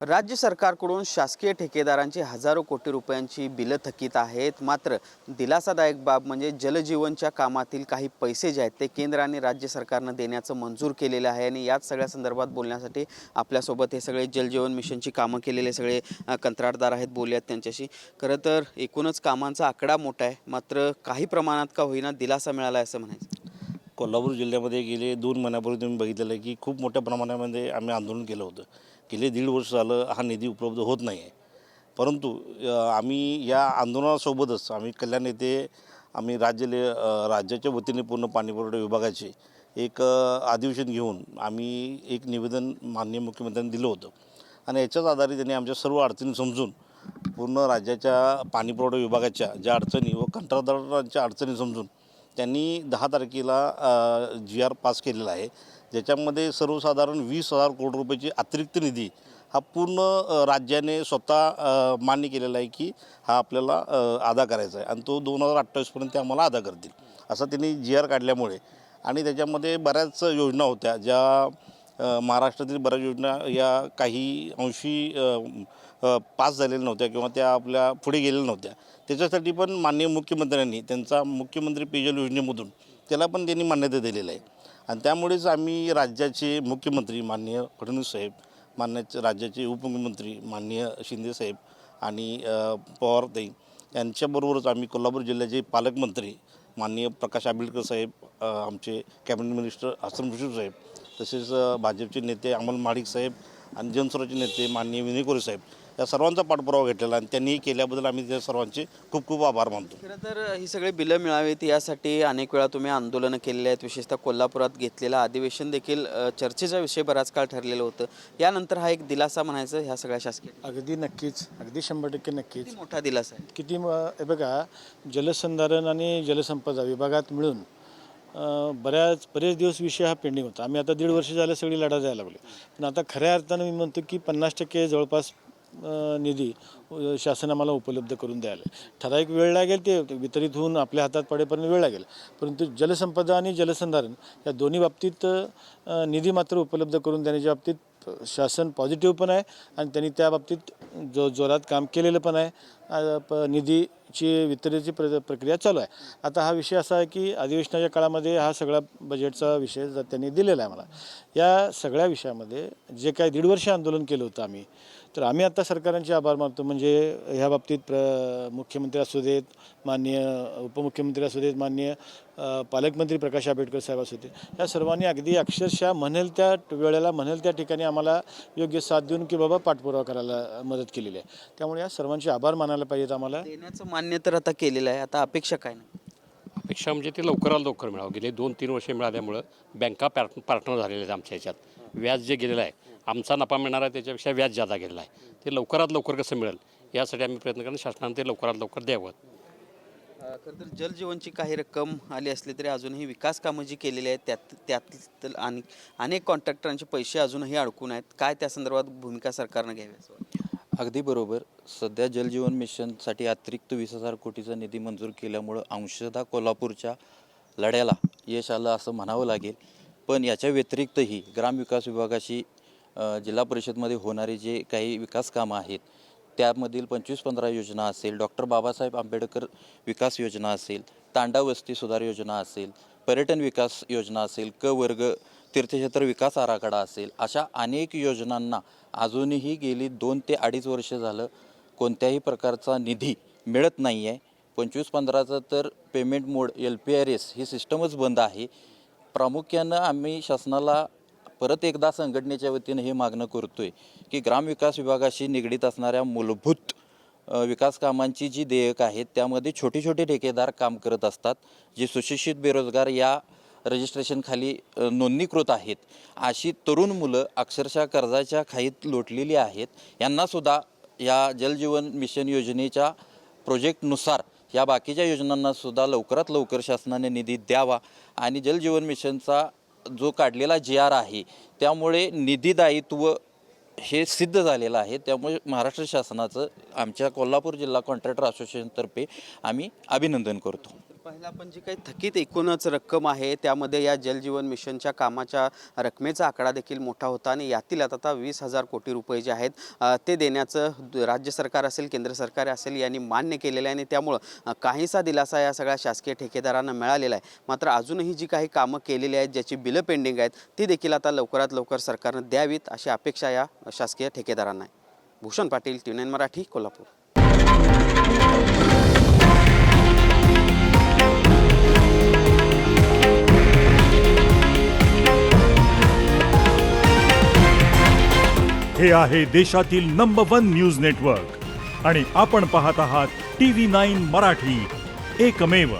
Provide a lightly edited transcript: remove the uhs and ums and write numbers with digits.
राज्य सरकारकडून शासकीय ठेकेदारांची हजारो कोटी रुपयांची बिलं थकीत आहेत। मात्र दिलासादायक बाब म्हणजे जलजीवनच्या कामातील काही पैसे जे आहेत ते केंद्र आणि राज्य सरकारनं देण्याचं मंजूर केलेलं आहे। आणि याच सगळ्या संदर्भात बोलण्यासाठी आपल्यासोबत हे सगळे जलजीवन मिशनची कामं केलेले सगळे कंत्राटदार आहेत। बोलूयात त्यांच्याशी। खरं तर एकूणच कामांचा आकडा मोठा आहे, मात्र काही प्रमाणात का होईना दिलासा मिळाला आहे असं म्हणायचं। कोल्हापूर जिल्ह्यामध्ये गेले 2 महिन्यापूर्वी तुम्ही बघितलेलं आहे की खूप मोठ्या प्रमाणामध्ये आम्ही आंदोलन केलं होतं। गेले 1.5 वर्ष झालं हा निधी उपलब्ध होत नाही आहे। परंतु आम्ही या आंदोलनासोबतच आम्ही कल्याण येथे आम्ही राज्याच्या वतीने पूर्ण पाणीपुरवठा विभागाचे एक अधिवेशन घेऊन आम्ही एक निवेदन माननीय मुख्यमंत्र्यांनी दिलं होतं। आणि याच्याच आधारे त्यांनी आमच्या सर्व अडचणी समजून पूर्ण राज्याच्या पाणीपुरवठा विभागाच्या ज्या अडचणी व कंत्राटदारांच्या अडचणी समजून त्यांनी 10 तारखेला GR पास केलेला आहे, ज्याच्यामध्ये सर्वसाधारण 20,000 कोटी रुपयाची अतिरिक्त निधी हा पूर्ण राज्याने स्वतः मान्य केलेला आहे की हा आपल्याला अदा करायचा आहे आणि तो 2028पर्यंत आम्हाला अदा करतील असं त्यांनी GR काढल्यामुळे आणि त्याच्यामध्ये बऱ्याच योजना होत्या ज्या महाराष्ट्रातील बऱ्याच योजना या काही अंशी पास झालेल्या नव्हत्या किंवा त्या आपल्या पुढे गेलेल्या नव्हत्या। त्याच्यासाठी पण माननीय मुख्यमंत्र्यांनी त्यांचा मुख्यमंत्री पेयजल योजनेमधून त्याला पण त्यांनी मान्यता दिलेलं आहे। आणि त्यामुळेच आम्ही राज्याचे मुख्यमंत्री माननीय फडणवीस साहेब, मान्य राज्याचे उपमुख्यमंत्री माननीय शिंदे साहेब आणि पवारताई यांच्याबरोबरच आम्ही कोल्हापूर जिल्ह्याचे पालकमंत्री माननीय प्रकाश आंबेडकर साहेब, आमचे कॅबिनेट मिनिस्टर हसन मुश्रीफ साहेब, तसेच भाजपचे नेते अमल महाडिक साहेब आणि जनस्वराज्य नेते माननीय विनय कोरे साहेब या सर्वांचा पाठपुरावा घेतलेला आणि त्यांनी केल्याबद्दल आम्ही त्या सर्वांचे खूप खूप आभार मानतो। खरं तर ही सगळे बिलं मिळावीत यासाठी अनेक वेळा तुम्ही आंदोलनं केलेली आहेत। विशेषतः कोल्हापुरात घेतलेलं अधिवेशन देखील चर्चेचा विषय बराच काळ ठरलेलं होतं। यानंतर हा एक दिलासा म्हणायचं ह्या सगळ्या शासकीय अगदी नक्कीच, अगदी 100% नक्कीच। किती मोठा दिलासा आहे। किती हे बघा, जलसंधारण आणि जलसंपदा विभागात मिळून बरेच दिवस विषय हा पेंडिंग होता। आम्ही आता 1.5 वर्ष झालं सगळी लढा जायला लागलो, पण आता खऱ्या अर्थानं मी म्हणतो की 50% जवळपास निधी शासन आम्हाला उपलब्ध करून द्यायला ठराविक वेळ लागेल, ते वितरित होऊन आपल्या हातात पडेपर्यंत वेळ लागेल, परंतु जलसंपदा आणि जलसंधारण या दोन्ही बाबतीत निधी मात्र उपलब्ध करून देण्याच्या बाबतीत शासन पॉझिटिव्ह पण आहे आणि त्यांनी त्या बाबतीत जोरात काम केलेलं पण आहे। निधीची वितरणाची प्रक्रिया चालू आहे। आता हा विषय असा आहे की अधिवेशनाच्या काळामध्ये हा सगळा बजेटचा विषय त्यांनी दिलेला आहे मला। या सगळ्या विषयामध्ये जे काही 1.5 वर्ष आंदोलन केलं होतं आम्ही आता सरकारांचे आभार मानतो। म्हणजे ह्या बाबतीत मुख्यमंत्री असू देत, माननीय उपमुख्यमंत्री असू देत, माननीय पालकमंत्री प्रकाश आंबेडकर साहेब असू देत, या सर्वांनी अगदी अक्षरशः म्हणेल त्या वेळेला म्हणेल त्या ठिकाणी आम्हाला योग्य साथ देऊन की बाबा पाठपुरावा करायला मदत केलेली आहे। त्यामुळे या सर्वांचे आभार मानायला पाहिजेत आम्हाला। देण्याचं मान्य तर आता केलेलं आहे, आता अपेक्षा काय नाही। अपेक्षा म्हणजे ते लवकरात लवकर मिळावं। गेले 2-3 वर्षे मिळाल्यामुळं बँका पार्टनर झालेले आहेत आमच्या ह्याच्यात। व्याज जे गेलेलं आहे, आमचा नफा मिळणार आहे त्याच्यापेक्षा व्याज जादा गेलेला आहे। ते लवकरात लवकर कसं मिळेल यासाठी आम्ही प्रयत्न करतो, शासनाने ते लवकरात लवकर द्यावं। खरं तर जलजीवनची काही रक्कम आली असली तरी अजूनही विकास कामं जी केलेली आहेत त्यात आणि अनेक कॉन्ट्रॅक्टरांचे पैसे अजूनही अडकून आहेत। काय त्या संदर्भात भूमिका सरकारनं घ्यावी असं वाटतं? अगदी बरोबर। सध्या जलजीवन मिशनसाठी अतिरिक्त 20,000 कोटीचा निधी मंजूर केल्यामुळं अंशतः कोल्हापूरच्या लढ्याला यश आलं असं म्हणावं लागेल। पण याच्या व्यतिरिक्तही ग्रामविकास विभागाशी जिल्हा परिषदमध्ये होणारे जे काही विकास कामं आहेत त्यामधील 25-15 योजना असेल, डॉक्टर बाबासाहेब आंबेडकर विकास योजना असेल, तांडा वस्ती सुधार योजना असेल, पर्यटन विकास योजना असेल, क वर्ग तीर्थक्षेत्र विकास आराखडा असेल, अशा अनेक योजनांना अजूनही गेली 2 ते 2.5 वर्ष झालं कोणत्याही प्रकारचा निधी मिळत नाही आहे। 25-15चं तर पेमेंट मोड LPRS ही सिस्टमच बंद आहे। प्रामुख्यानं आम्ही शासनाला परत एकदा संघटनेच्या वतीनं हे मागणं करतो आहे की ग्रामविकास विभागाशी निगडीत असणाऱ्या मूलभूत विकास कामांची जी देयक आहेत त्यामध्ये छोटे छोटे ठेकेदार काम करत असतात, जे सुशिक्षित बेरोजगार या रजिस्ट्रेशनखाली नोंदणीकृत आहेत। अशी तरुण मुलं अक्षरशः कर्जाच्या खाईत लोटलेली आहेत। यांनासुद्धा या जलजीवन मिशन योजनेच्या प्रोजेक्टनुसार या बाकीच्या योजनांनासुद्धा लवकरात लवकर शासनाने निधी द्यावा आणि जलजीवन मिशनचा जो काढलेला GR आहे त्यामुळे निधी दायित्व हे सिद्ध झालेलं आहे। त्यामुळे महाराष्ट्र शासनाचं आमच्या कोल्हापूर जिल्हा कॉन्ट्रॅक्टर असोसिएशनतर्फे आम्ही अभिनंदन करतो। पहिला आपण जी काही थकीत एकूणच रक्कम आहे त्यामध्ये या जलजीवन मिशनच्या कामाच्या रकमेचा आकडा देखील मोठा होता आणि यातील आता 20,000 कोटी रुपये जे आहेत ते देण्याचं राज्य सरकार असेल केंद्र सरकार असेल यांनी मान्य केलेलं आहे आणि त्यामुळं काहीसा दिलासा या सगळ्या शासकीय ठेकेदारांना मिळालेला आहे. मात्र अजूनही जी काही कामं केलेली आहेत ज्याची बिलं पेंडिंग आहेत ती देखील आता लवकरात लवकर सरकारनं द्यावीत अशी अपेक्षा या शासकीय ठेकेदारांना आहे. भूषण पाटील, TV9 मराठी, कोल्हापूर. हे आहे देशातील नंबर 1 न्यूज नेटवर्क आणि आपण पाहत आहात TV9 मराठी, एकमेव.